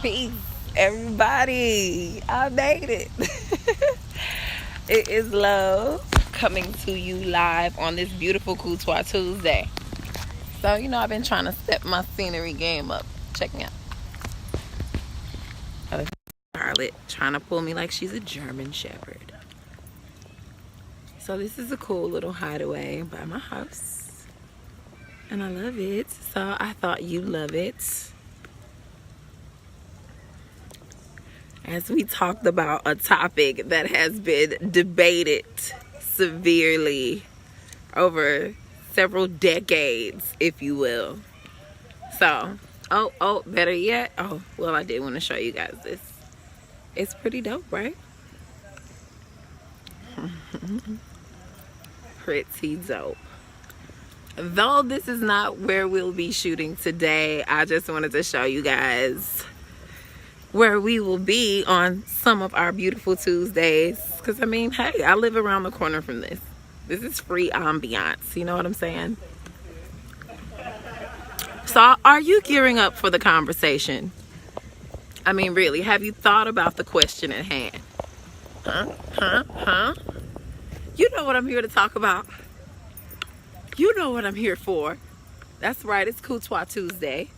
Peace, everybody. I made it. It is love coming to you live on this beautiful Coutois Tuesday. So, I've been trying to step my scenery game up. Check me out. Charlotte trying to pull me like she's a German Shepherd. So, this is a cool little hideaway by my house. And I love it. So, I thought you'd love it. As we talked about a topic that has been debated severely over several decades, if you will. So, better yet, I did want to show you guys this. It's pretty dope, right? Pretty dope. Though this is not where we'll be shooting today, I just wanted to show you guys where we will be on some of our beautiful Tuesdays. Because, hey, I live around the corner from this. This is free ambiance. You know what I'm saying? So, are you gearing up for the conversation? Really, have you thought about the question at hand? Huh? You know what I'm here to talk about. You know what I'm here for. That's right, it's Coutois Tuesday.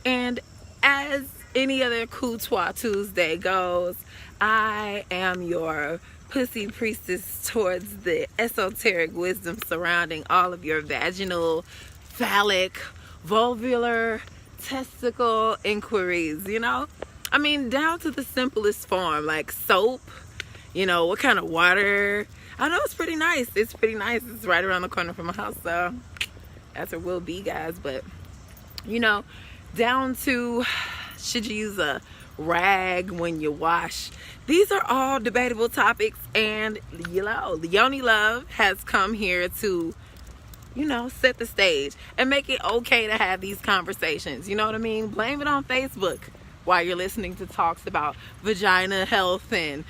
And as any other Coutois Tuesday goes, I am your pussy priestess towards the esoteric wisdom surrounding all of your vaginal, phallic, vulvar, testicle inquiries, down to the simplest form, like soap, what kind of water. I know it's pretty nice. It's right around the corner from my house, so that's where we'll be, guys. But, down to, should you use a rag when you wash? These are all debatable topics, and Yoni Love has come here to set the stage and make it okay to have these conversations. You know what I mean? Blame it on Facebook while you're listening to talks about vagina health and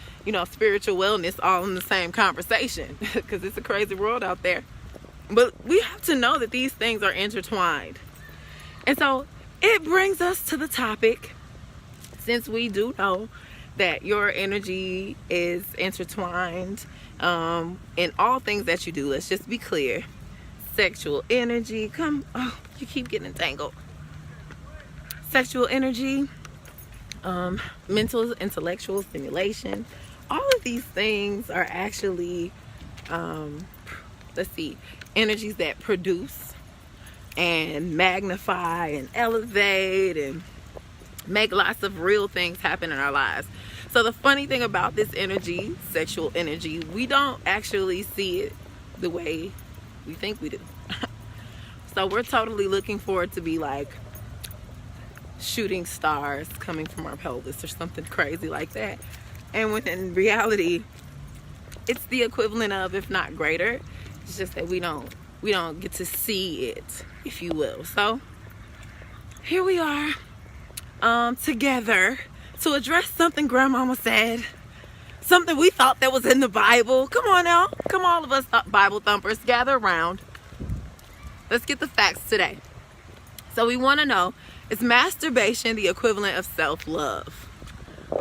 spiritual wellness all in the same conversation, because it's a crazy world out there. But we have to know that these things are intertwined. And so it brings us to the topic, since we do know that your energy is intertwined in all things that you do. Let's just be clear. Sexual energy, you keep getting entangled. Sexual energy, mental, intellectual stimulation, all of these things are actually, energies that produce and magnify and elevate and make lots of real things happen in our lives. So the funny thing about this energy, sexual energy, we don't actually see it the way we think we do. So we're totally looking for it to be like shooting stars coming from our pelvis or something crazy like that. And when in reality, it's the equivalent of, if not greater. It's just that we don't get to see it, if you will. So here we are, together to address something Grandmama said, something we thought that was in the Bible. Come on now, come all of us Bible thumpers, gather around. Let's get the facts today. So we want to know, is masturbation the equivalent of self-love?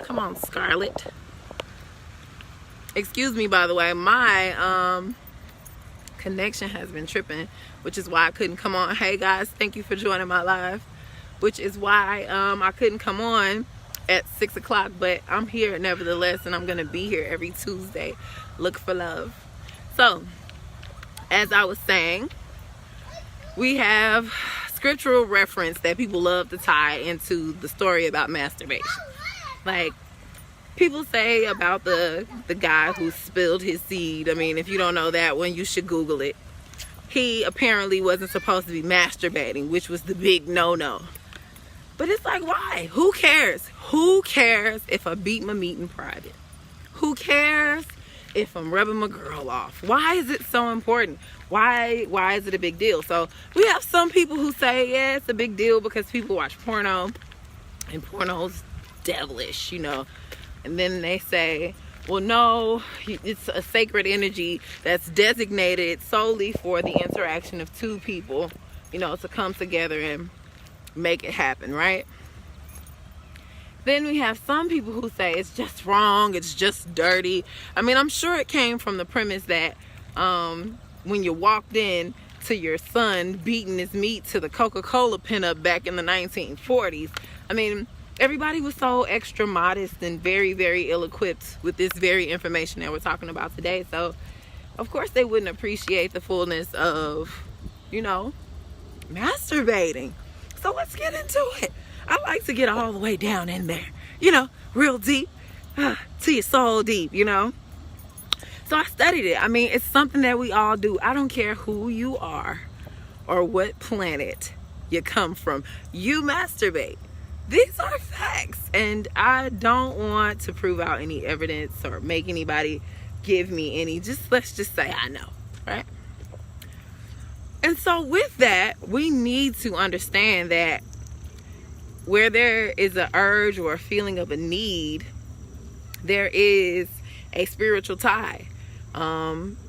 Come on, Scarlett. Excuse me, by the way, my connection has been tripping, which is why I couldn't come on. Hey guys, thank you for joining my live, which is why I couldn't come on at 6 o'clock, but I'm here nevertheless, and I'm gonna be here every Tuesday. Look for love. So, as I was saying, we have scriptural reference that people love to tie into the story about masturbation. Like, people say about the guy who spilled his seed. If you don't know that one, you should Google it. He apparently wasn't supposed to be masturbating, which was the big no-no. But it's like, why? Who cares? Who cares if I beat my meat in private? Who cares if I'm rubbing my girl off? Why is it so important? Why is it a big deal? So we have some people who say, yeah, it's a big deal because people watch porno, and porno's devilish, And then they say, well, no, it's a sacred energy that's designated solely for the interaction of two people, to come together and make it happen, right? Then we have some people who say it's just wrong, it's just dirty. I mean, I'm sure it came from the premise that when you walked in to your son beating his meat to the Coca-Cola pinup back in the 1940s, I mean, everybody was so extra modest and very, very ill-equipped with this very information that we're talking about today. So, of course, they wouldn't appreciate the fullness of, you know, masturbating. So let's get into it. I like to get all the way down in there, you know, real deep, to your soul deep, you know. So I studied it. I mean, it's something that we all do. I don't care who you are or what planet you come from. You masturbate. These are facts. And I don't want to prove out any evidence or make anybody give me any. Let's just say I know, right? And so with that, we need to understand that where there is an urge or a feeling of a need, there is a spiritual tie.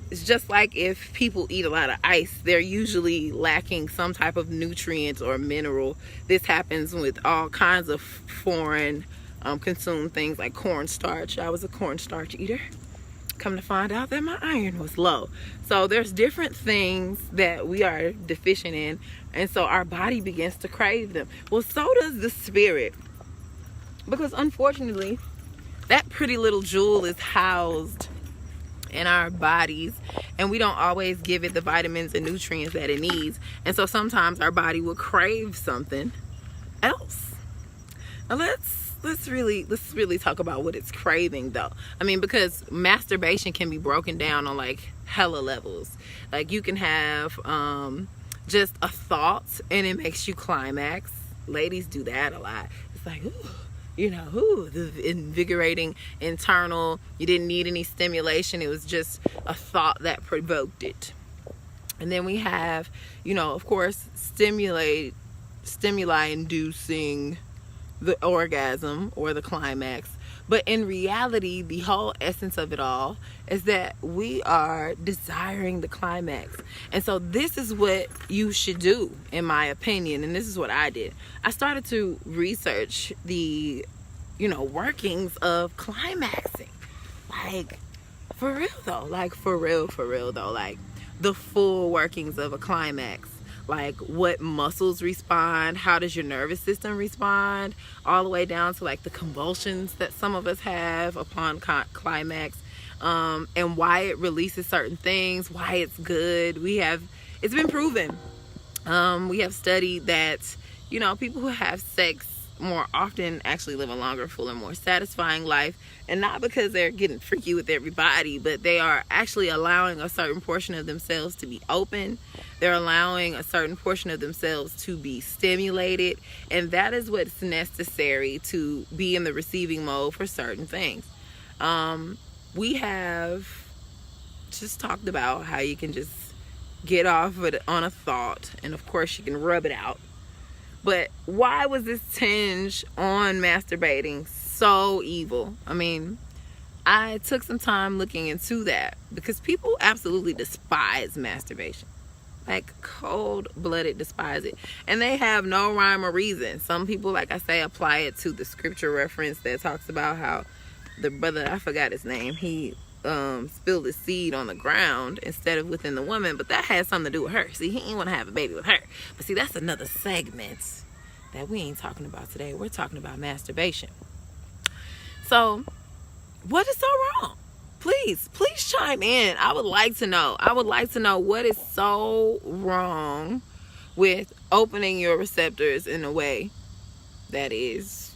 It's just like if people eat a lot of ice, they're usually lacking some type of nutrient or mineral. This happens with all kinds of foreign consumed things like cornstarch. I was a cornstarch eater. Come to find out that my iron was low. So there's different things that we are deficient in, and so our body begins to crave them. Well, so does the spirit, because unfortunately that pretty little jewel is housed in our bodies, and we don't always give it the vitamins and nutrients that it needs, and so sometimes our body will crave something else. Now let's really talk about what it's craving, though. I mean, because masturbation can be broken down on like hella levels. Like you can have just a thought and it makes you climax. Ladies do that a lot. It's like, ooh, you know, ooh, the invigorating internal. You didn't need any stimulation. It was just a thought that provoked it. And then we have, you know, of course, stimuli inducing the orgasm or the climax. But in reality, the whole essence of it all is that we are desiring the climax. And so this is what you should do, in my opinion. And this is what I did. I started to research the, you know, workings of climaxing. Like, for real though. Like, for real though. Like, the full workings of a climax. Like what muscles respond, how does your nervous system respond, all the way down to like the convulsions that some of us have upon climax, and why it releases certain things, why it's good. It's been proven. We have studied that, you know, people who have sex more often actually live a longer, fuller, more satisfying life. And not because they're getting freaky with everybody, but they are actually allowing a certain portion of themselves to be open. They're allowing a certain portion of themselves to be stimulated. And that is what's necessary to be in the receiving mode for certain things. We have just talked about how you can just get off of it on a thought. And of course you can rub it out. But why was this tinge on masturbating so evil? I mean, I took some time looking into that because people absolutely despise masturbation. Like, cold-blooded despise it. And they have no rhyme or reason. Some people, like I say, apply it to the scripture reference that talks about how the brother, I forgot his name, he spilled his seed on the ground instead of within the woman, but that has something to do with her. See, he ain't want to have a baby with her. But see, that's another segment that we ain't talking about today. We're talking about masturbation. So, what is so wrong? Please chime in. I would like to know. What is so wrong with opening your receptors in a way that is,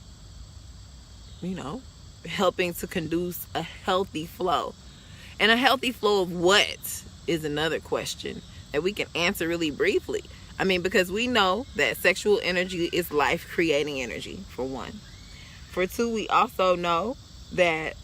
you know, helping to conduce a healthy flow. And a healthy flow of what is another question that we can answer really briefly. I mean, because we know that sexual energy is life creating energy, for one. For two, we also know that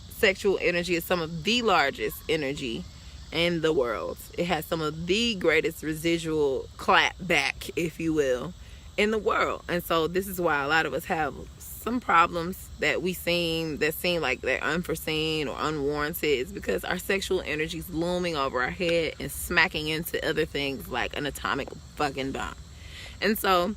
sexual energy is some of the largest energy in the world. It has some of the greatest residual clap back, if you will, in the world. And so this is why a lot of us have some problems that seem like they're unforeseen or unwarranted. Is because our sexual energy is looming over our head and smacking into other things like an atomic fucking bomb. And so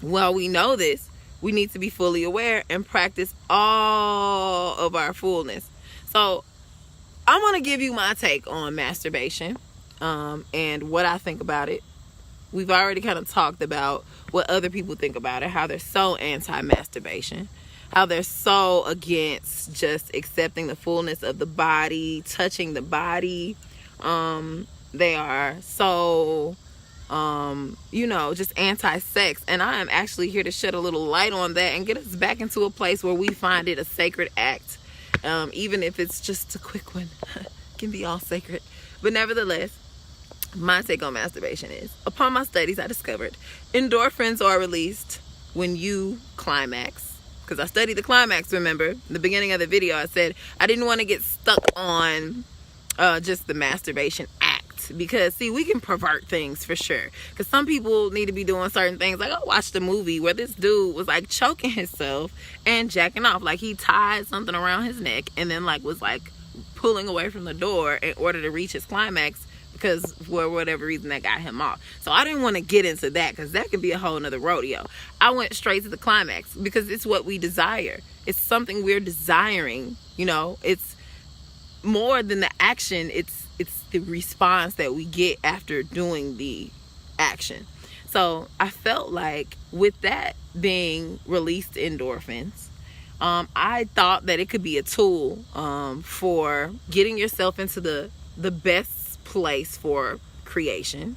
while we know this, we need to be fully aware and practice all of our fullness. So I'm going to give you my take on masturbation, and what I think about it. We've already kind of talked about what other people think about it, how they're so anti-masturbation, how they're so against just accepting the fullness of the body, touching the body. They are so, just anti-sex. And I am actually here to shed a little light on that and get us back into a place where we find it a sacred act. Even if it's just a quick one. It can be all sacred. But nevertheless, my take on masturbation is, upon my studies, I discovered endorphins are released when you climax. Because I studied the climax, remember? In the beginning of the video, I said I didn't want to get stuck on just the masturbation act. Because, see, we can pervert things for sure. Because some people need to be doing certain things. Like, I watched a movie where this dude was, like, choking himself and jacking off. Like, he tied something around his neck and then, like, was, like, pulling away from the door in order to reach his climax. Because for whatever reason that got him off. So I didn't want to get into that, because that could be a whole nother rodeo. I went straight to the climax because it's what we desire. It's something we're desiring. It's more than the action. It's the response that we get after doing the action. So I felt like with that being released endorphins, I thought that it could be a tool for getting yourself into the best place for creation.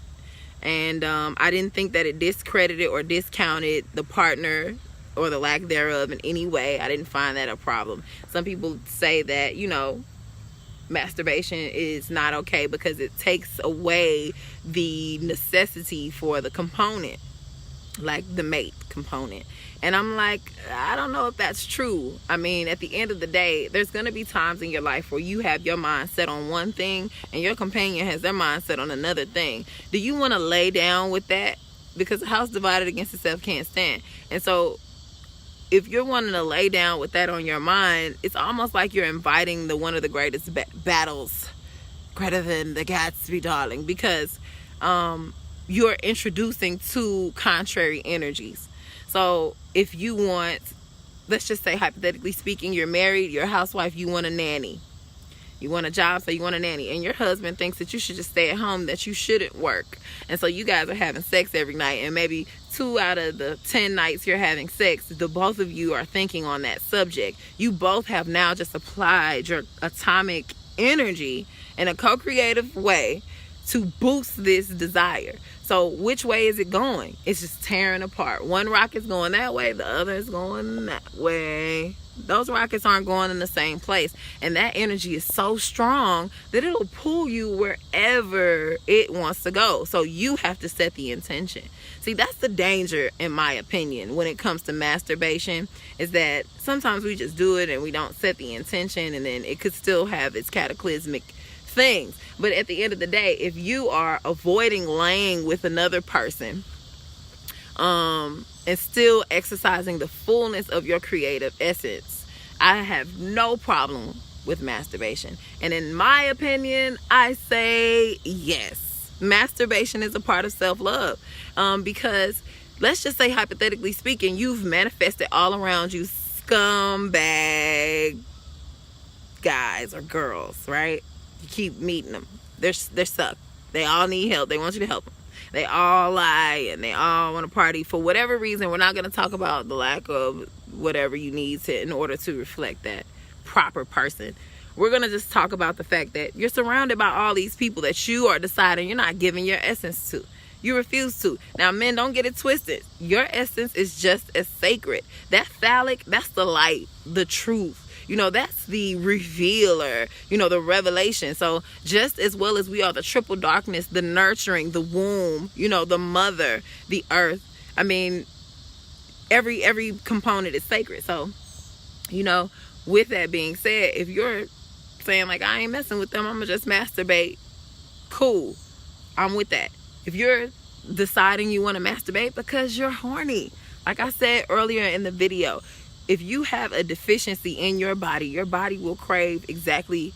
And I didn't think that it discredited or discounted the partner or the lack thereof in any way. I didn't find that a problem. Some people say that masturbation is not okay because it takes away the necessity for the component, like the mate component. And I'm like, I don't know if that's true. I mean, at the end of the day, there's going to be times in your life where you have your mind set on one thing and your companion has their mind set on another thing. Do you want to lay down with that? Because a house divided against itself can't stand. And so if you're wanting to lay down with that on your mind, it's almost like you're inviting one of the greatest battles, greater than the Gatsby, darling, because you're introducing two contrary energies. So if you want, let's just say hypothetically speaking, you're married, you're a housewife, you want a nanny. You want a job, so you want a nanny. And your husband thinks that you should just stay at home, that you shouldn't work. And so you guys are having sex every night. And maybe 2 out of the 10 nights you're having sex, the both of you are thinking on that subject. You both have now just applied your atomic energy in a co-creative way to boost this desire. So which way is it going? It's just tearing apart. One rocket's going that way, the other is going that way. Those rockets aren't going in the same place. And that energy is so strong that it'll pull you wherever it wants to go. So you have to set the intention. See, that's the danger, in my opinion, when it comes to masturbation, is that sometimes we just do it and we don't set the intention, and then it could still have its cataclysmic things. But at the end of the day, if you are avoiding laying with another person and still exercising the fullness of your creative essence, I have no problem with masturbation. And in my opinion, I say yes, masturbation is a part of self-love, because let's just say, hypothetically speaking, you've manifested all around you scumbag guys or girls, right? You keep meeting them. They're suck. They all need help. They want you to help them. They all lie and they all want to party for whatever reason. We're not going to talk about the lack of whatever you need to in order to reflect that proper person. We're going to just talk about the fact that you're surrounded by all these people that you are deciding you're not giving your essence to. You refuse to. Now, men, don't get it twisted. Your essence is just as sacred. That phallic, that's the light, the truth. That's the revealer, the revelation. So just as well as we are the triple darkness, the nurturing, the womb, the mother, the earth. I mean, every component is sacred. So, with that being said, if you're saying like, I ain't messing with them, I'm gonna just masturbate, cool, I'm with that. If you're deciding you want to masturbate because you're horny, like I said earlier in the video, if you have a deficiency in your body will crave exactly,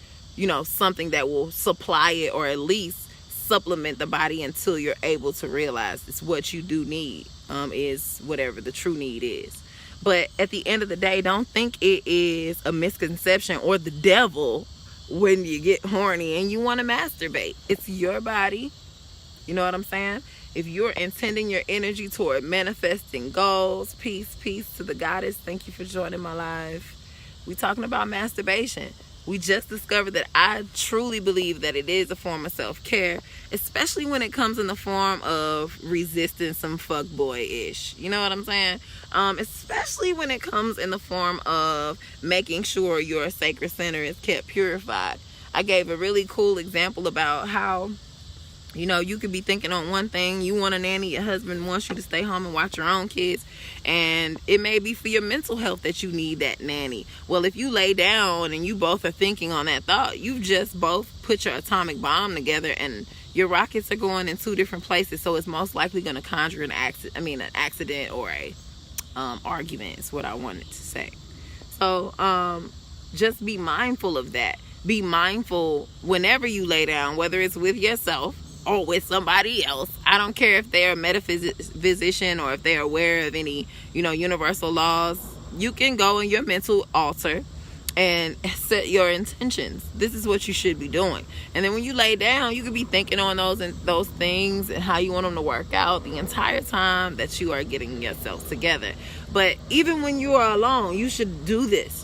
something that will supply it, or at least supplement the body until you're able to realize it's what you do need, is whatever the true need is. But at the end of the day, don't think it is a misconception or the devil when you get horny and you want to masturbate. It's your body. You know what I'm saying? If you're intending your energy toward manifesting goals, peace to the goddess. Thank you for joining my live. We talking about masturbation. We just discovered that I truly believe that it is a form of self-care, especially when it comes in the form of resisting some fuckboy-ish. You know what I'm saying? Especially when it comes in the form of making sure your sacred center is kept purified. I gave a really cool example about how, you know, you could be thinking on one thing, you want a nanny, your husband wants you to stay home and watch your own kids, and it may be for your mental health that you need that nanny. Well, if you lay down and you both are thinking on that thought, you've just both put your atomic bomb together and your rockets are going in two different places, so it's most likely going to conjure an accident or a argument is what I wanted to say. So just be mindful of that. Be mindful whenever you lay down, whether it's with yourself or with somebody else. I don't care if they're a metaphysician or if they're aware of any, universal laws. You can go in your mental altar and set your intentions. This is what you should be doing. And then when you lay down, you could be thinking on those things and how you want them to work out the entire time that you are getting yourself together. But even when you are alone, you should do this.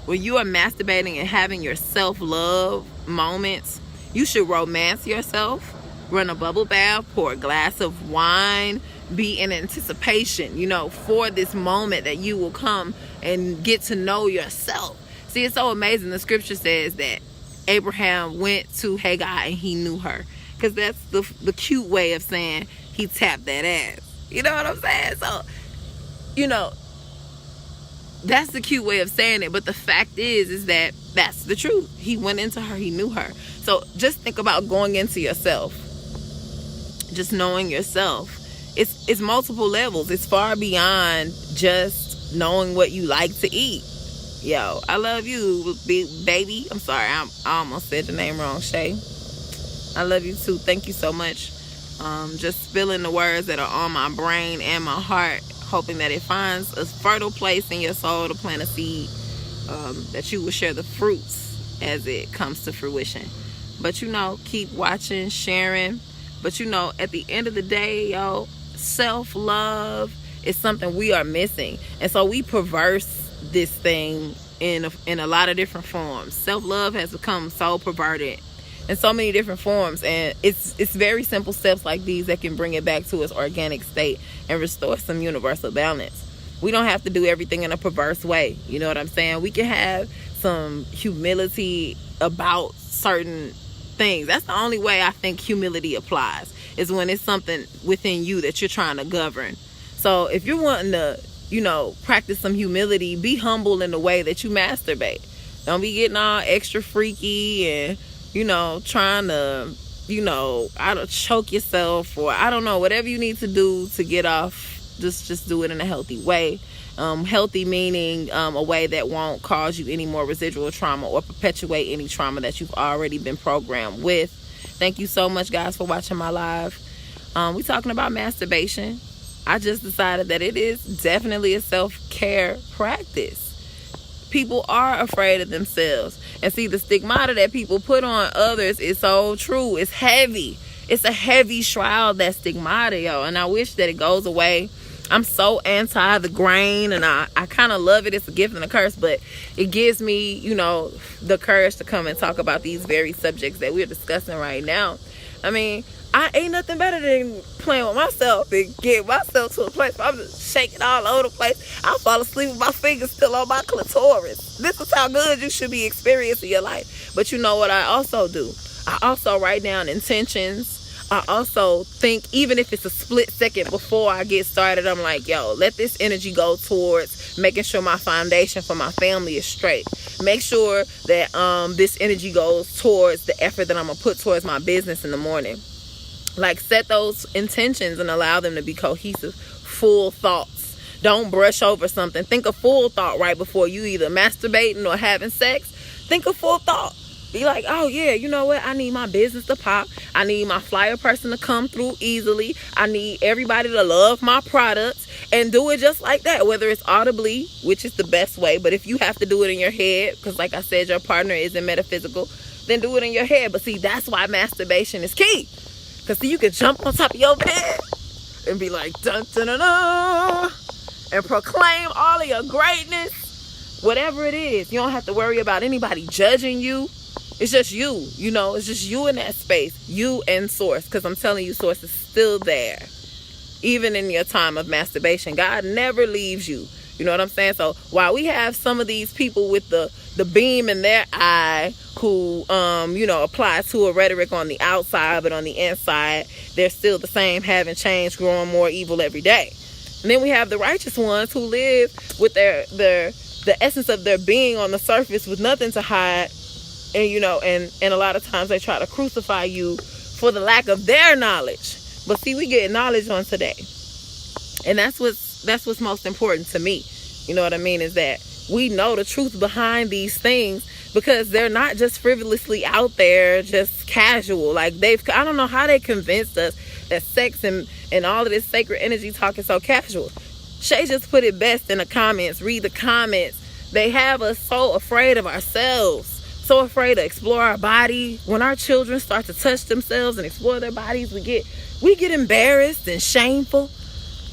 When you are masturbating and having your self-love moments, you should romance yourself. Run a bubble bath, pour a glass of wine, be in anticipation, for this moment that you will come and get to know yourself. See, it's so amazing. The scripture says that Abraham went to Hagar and he knew her. Because that's the cute way of saying he tapped that ass. You know what I'm saying? So, that's the cute way of saying it. But the fact is that that's the truth. He went into her. He knew her. So just think about going into yourself. Just knowing yourself. It's multiple levels. It's far beyond just knowing what you like to eat. Yo, I love you, big baby. I'm sorry, I almost said the name wrong, Shay. I love you too. Thank you so much. Just spilling the words that are on my brain and my heart, hoping that it finds a fertile place in your soul to plant a seed, that you will share the fruits as it comes to fruition. But keep watching, sharing. But at the end of the day, self-love is something we are missing. And so we perverse this thing in a lot of different forms. Self-love has become so perverted in so many different forms. And it's very simple steps like these that can bring it back to its organic state and restore some universal balance. We don't have to do everything in a perverse way. You know what I'm saying? We can have some humility about certain things. That's the only way I think humility applies, is when it's something within you that you're trying to govern. So if you're wanting to, practice some humility, be humble in the way that you masturbate. Don't be getting all extra freaky and, trying to, I don't choke yourself, or I don't know, whatever you need to do to get off. Just do it in a healthy way. Healthy meaning a way that won't cause you any more residual trauma or perpetuate any trauma that you've already been programmed with. Thank you so much, guys, for watching my live. We're talking about masturbation. I just decided that it is definitely a self-care practice. People are afraid of themselves. And see, the stigmata that people put on others is so true. It's heavy. It's a heavy shroud, that stigmata, yo. And I wish that it goes away. I'm so anti the grain, and I kind of love it. It's a gift and a curse, but it gives me, the courage to come and talk about these very subjects that we're discussing right now. I mean, I ain't nothing better than playing with myself and get myself to a place where I'm just shaking all over the place. I'll fall asleep with my fingers still on my clitoris. This is how good you should be experiencing your life. But you know what I also do? I also write down intentions. I also think, even if it's a split second before I get started, I'm like, yo, let this energy go towards making sure my foundation for my family is straight. Make sure that this energy goes towards the effort that I'm going to put towards my business in the morning. Like, set those intentions and allow them to be cohesive, full thoughts. Don't brush over something. Think a full thought right before you either masturbating or having sex. Think a full thought. Be like, oh yeah, you know what? I need my business to pop. I need my flyer person to come through easily. I need everybody to love my products, and do it just like that. Whether it's audibly, which is the best way, but if you have to do it in your head, because like I said, your partner isn't metaphysical, then do it in your head. But see, that's why masturbation is key. Because see, you can jump on top of your bed and be like, dun dun dun dun, and proclaim all of your greatness. Whatever it is, you don't have to worry about anybody judging you. It's just you, you know, it's just you in that space, you and Source. Because I'm telling you, Source is still there. Even in your time of masturbation, God never leaves you. You know what I'm saying? So while we have some of these people with the beam in their eye who, you know, apply to a rhetoric on the outside, but on the inside, they're still the same, haven't changed, growing more evil every day. And then we have the righteous ones who live with the essence of their being on the surface with nothing to hide. And, you know, and a lot of times they try to crucify you for the lack of their knowledge. But see, we get knowledge on today. And that's what's most important to me. You know what I mean? Is that we know the truth behind these things, because they're not just frivolously out there, just casual. Like I don't know how they convinced us that sex and all of this sacred energy talk is so casual. Shay just put it best in the comments. Read the comments. They have us so afraid of ourselves. So afraid to explore our body. When our children start to touch themselves and explore their bodies, we get embarrassed and shameful.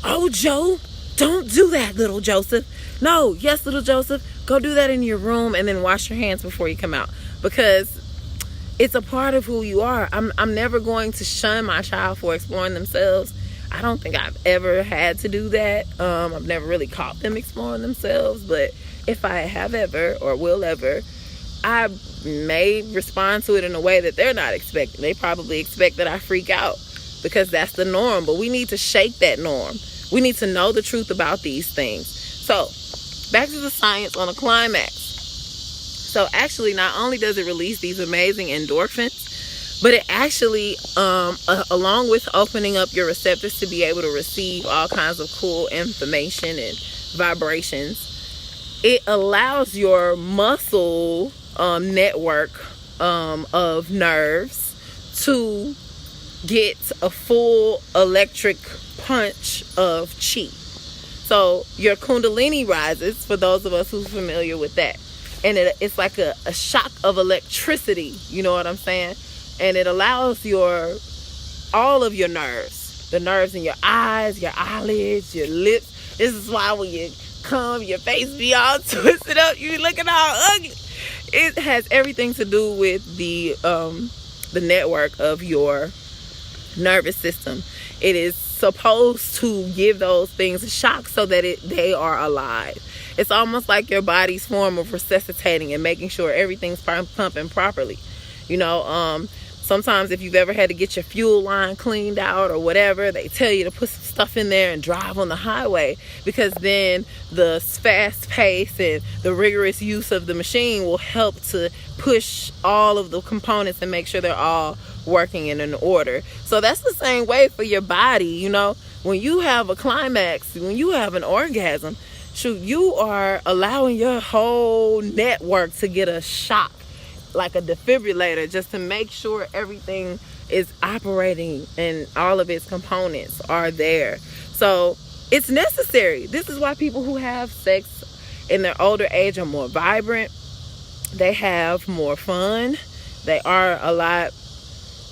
Oh, Joe, don't do that, little Joseph. No, yes, little Joseph, go do that in your room and then wash your hands before you come out, because it's a part of who you are. I'm never going to shun my child for exploring themselves. I don't think I've ever had to do that. I've never really caught them exploring themselves, but if I have ever or will ever, I may respond to it in a way that they're not expecting. They probably expect that I freak out because that's the norm. But we need to shake that norm. We need to know the truth about these things. So, back to the science on a climax. So, actually, not only does it release these amazing endorphins, but it actually, along with opening up your receptors to be able to receive all kinds of cool information and vibrations, it allows your muscle network of nerves to get a full electric punch of chi. So your kundalini rises, for those of us who's familiar with that, and it's like a shock of electricity, you know what I'm saying? And it allows all of your nerves, the nerves in your eyes, your eyelids, your lips. This is why when you come, your face be all twisted up, you looking all ugly. It has everything to do with the network of your nervous system. It is supposed to give those things a shock so that they are alive. It's almost like your body's form of resuscitating and making sure everything's pumping properly. You know, sometimes if you've ever had to get your fuel line cleaned out or whatever, they tell you to put some stuff in there and drive on the highway, because then the fast pace and the rigorous use of the machine will help to push all of the components and make sure they're all working in an order. So that's the same way for your body. You know, when you have a climax, when you have an orgasm, you are allowing your whole network to get a shock, like a defibrillator, just to make sure everything is operating and all of its components are there. So it's necessary. This is why people who have sex in their older age are more vibrant. They have more fun. They are a lot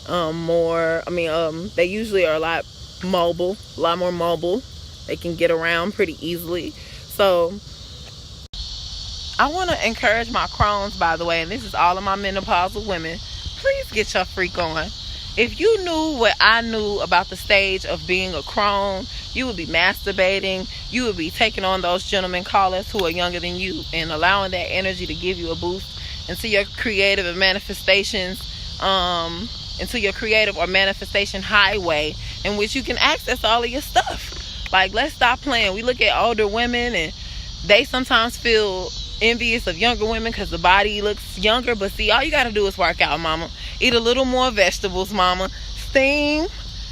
more, they usually are a lot more mobile. They can get around pretty easily. So I want to encourage my crones, by the way, and this is all of my menopausal women, please get your freak on. If you knew what I knew about the stage of being a crone, you would be masturbating. You would be taking on those gentlemen callers who are younger than you and allowing that energy to give you a boost into your creative and manifestations, into your creative or manifestation highway, in which you can access all of your stuff. Like, let's stop playing. We look at older women and they sometimes feel envious of younger women because the body looks younger. But see, all you got to do is work out, mama. Eat a little more vegetables, mama. Steam.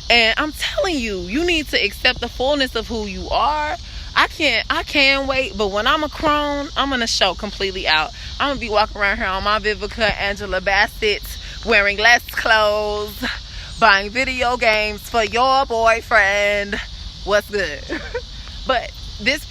And I'm telling you, you need to accept the fullness of who you are. I can wait, but when I'm a crone, I'm gonna show completely out. I'm gonna be walking around here on my Vivica Angela Bassett, wearing less clothes, buying video games for your boyfriend. What's good? But this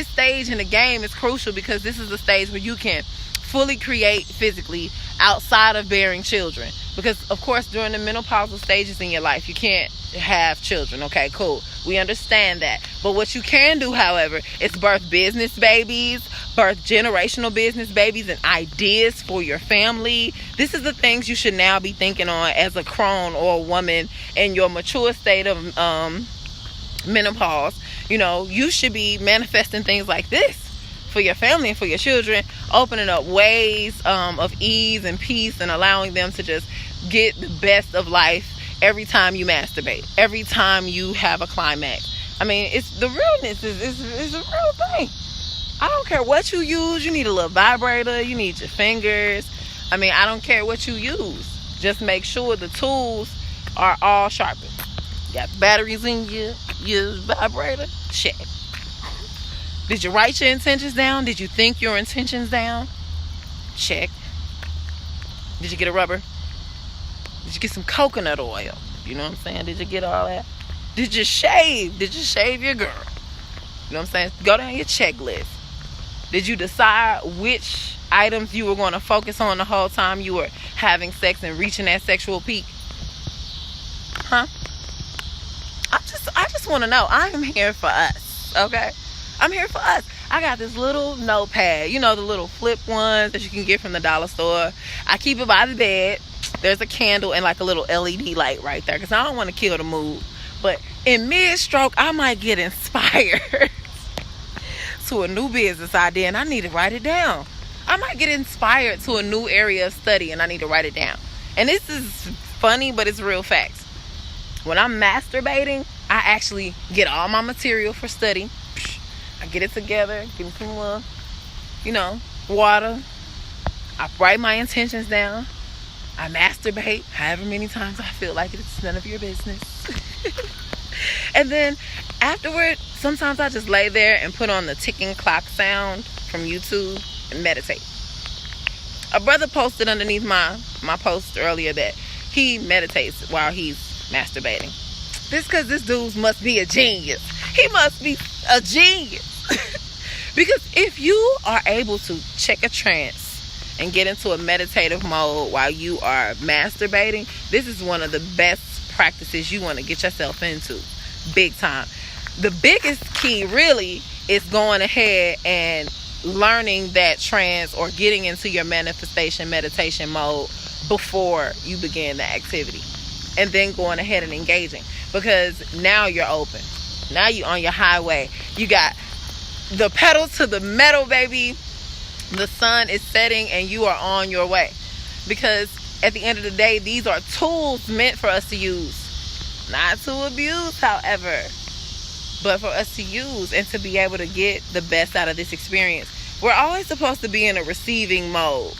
stage in the game is crucial, because this is the stage where you can fully create physically outside of bearing children. Because of course, during the menopausal stages in your life, you can't have children. Okay, cool, we understand that. But what you can do, however, is birth business babies, birth generational business babies, and ideas for your family. This is the things you should now be thinking on as a crone or a woman in your mature state of menopause. You know, you should be manifesting things like this for your family and for your children, opening up ways of ease and peace, and allowing them to just get the best of life every time you masturbate, every time you have a climax. I mean, it's the realness is a real thing. I don't care what you use. You need a little vibrator, you need your fingers. I mean, I don't care what you use. Just make sure the tools are all sharpened. You got batteries in your vibrator? Check. Did you write your intentions down? Did you think your intentions down? Check. Did you get a rubber? Did you get some coconut oil? You know what I'm saying? Did you get all that? Did you shave? Did you shave your girl? You know what I'm saying? Go down your checklist. Did you decide which items you were going to focus on the whole time you were having sex and reaching that sexual peak? Huh? I just want to know. I am here for us, okay? I'm here for us. I got this little notepad, you know, the little flip ones that you can get from the dollar store. I keep it by the bed. There's a candle and like a little LED light right there, because I don't want to kill the mood. But in mid-stroke, I might get inspired to a new business idea, and I need to write it down. I might get inspired to a new area of study, and I need to write it down. And this is funny, but it's real facts. When I'm masturbating, I actually get all my material for study. I get it together, give me some little, you know, water. I write my intentions down. I masturbate however many times I feel like it. It's none of your business. And then afterward, sometimes I just lay there and put on the ticking clock sound from YouTube and meditate. A brother posted underneath my post earlier that he meditates while he's masturbating. This because this dude must be a genius. He must be a genius. Because if you are able to check a trance and get into a meditative mode while you are masturbating, this is one of the best practices you want to get yourself into. Big time. The biggest key really is going ahead and learning that trance or getting into your manifestation meditation mode before you begin the activity, and then going ahead and engaging, because now you're open. Now you're on your highway. You got the pedal to the metal, baby. The sun is setting and you are on your way. Because at the end of the day, these are tools meant for us to use. Not to abuse, however, but for us to use and to be able to get the best out of this experience. We're always supposed to be in a receiving mode.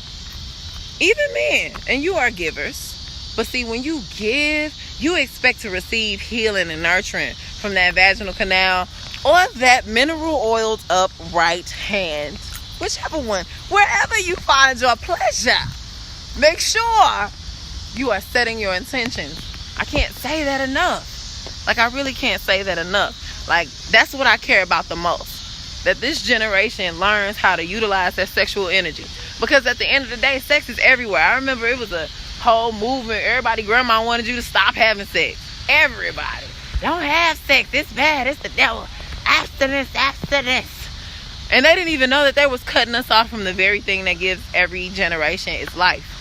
Even men, and you are givers. But see, when you give, you expect to receive healing and nurturing from that vaginal canal or that mineral oiled up right hand. Whichever one. Wherever you find your pleasure, make sure you are setting your intentions. I can't say that enough. Like, I really can't say that enough. Like, that's what I care about the most. That this generation learns how to utilize their sexual energy. Because at the end of the day, sex is everywhere. I remember it was a whole movement. Everybody, grandma wanted you to stop having sex. Everybody. Don't have sex. It's bad. It's the devil. Abstinence, abstinence. And they didn't even know that they was cutting us off from the very thing that gives every generation its life.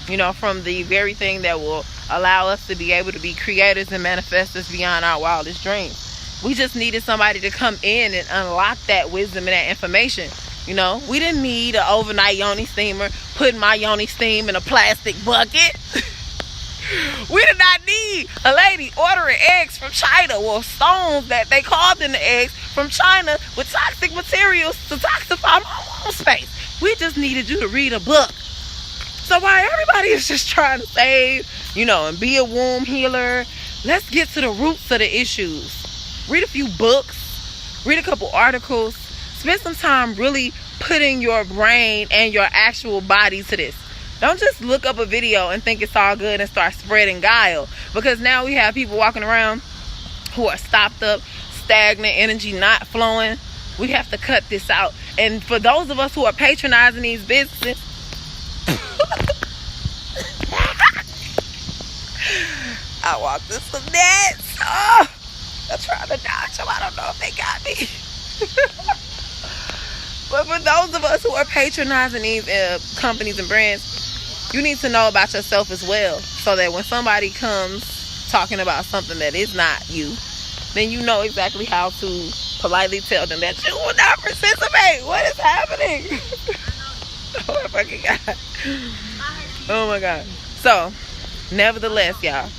You know, from the very thing that will allow us to be able to be creators and manifestors beyond our wildest dreams. We just needed somebody to come in and unlock that wisdom and that information. You know, we didn't need an overnight yoni steamer, putting my yoni steam in a plastic bucket. We did not need a lady ordering eggs from China, or stones that they called in the eggs from China with toxic materials to toxify my womb space. We just needed you to read a book. So while everybody is just trying to save, you know, and be a womb healer, let's get to the roots of the issues. Read a few books, read a couple articles, spend some time really putting your brain and your actual body to this. Don't just look up a video and think it's all good and start spreading guile, because now we have people walking around who are stopped up, stagnant, energy not flowing. We have to cut this out. And for those of us who are patronizing these businesses, I walked in some nets. Oh, I'm trying to dodge them. I don't know if they got me. But for those of us who are patronizing these companies and brands, you need to know about yourself as well, so that when somebody comes talking about something that is not you, then you know exactly how to politely tell them that you will not participate. What is happening? Oh my fucking God. Oh my God. So, nevertheless, y'all,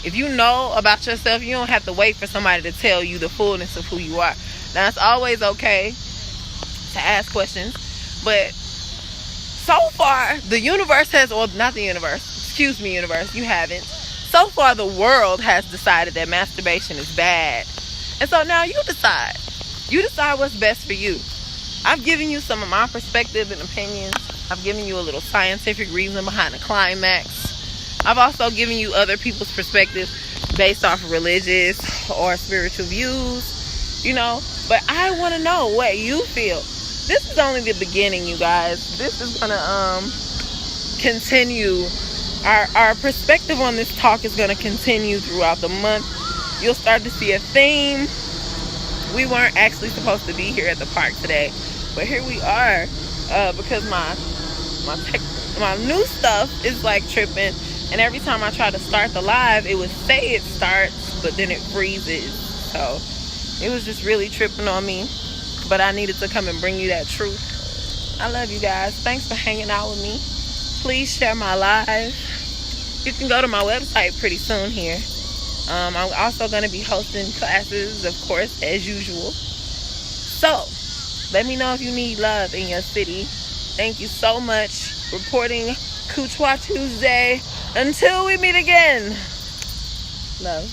if you know about yourself, you don't have to wait for somebody to tell you the fullness of who you are. Now, it's always okay to ask questions, but so far, the universe has, or not the universe, excuse me, universe, you haven't. So far, the world has decided that masturbation is bad. And so now you decide. You decide what's best for you. I've given you some of my perspective and opinions. I've given you a little scientific reason behind the climax. I've also given you other people's perspectives based off of religious or spiritual views, you know. But I want to know what you feel. This is only the beginning, you guys. This is going to continue. Our perspective on this talk is going to continue throughout the month. You'll start to see a theme. We weren't actually supposed to be here at the park today, but here we are, because my new stuff is like tripping, and every time I try to start the live, it would say it starts, but then it freezes. So it was just really tripping on me, but I needed to come and bring you that truth. I love you guys. Thanks for hanging out with me. Please share my live. You can go to my website pretty soon here. I'm also going to be hosting classes, of course, as usual. So, let me know if you need love in your city. Thank you so much. Reporting Coutois Tuesday. Until we meet again. Love.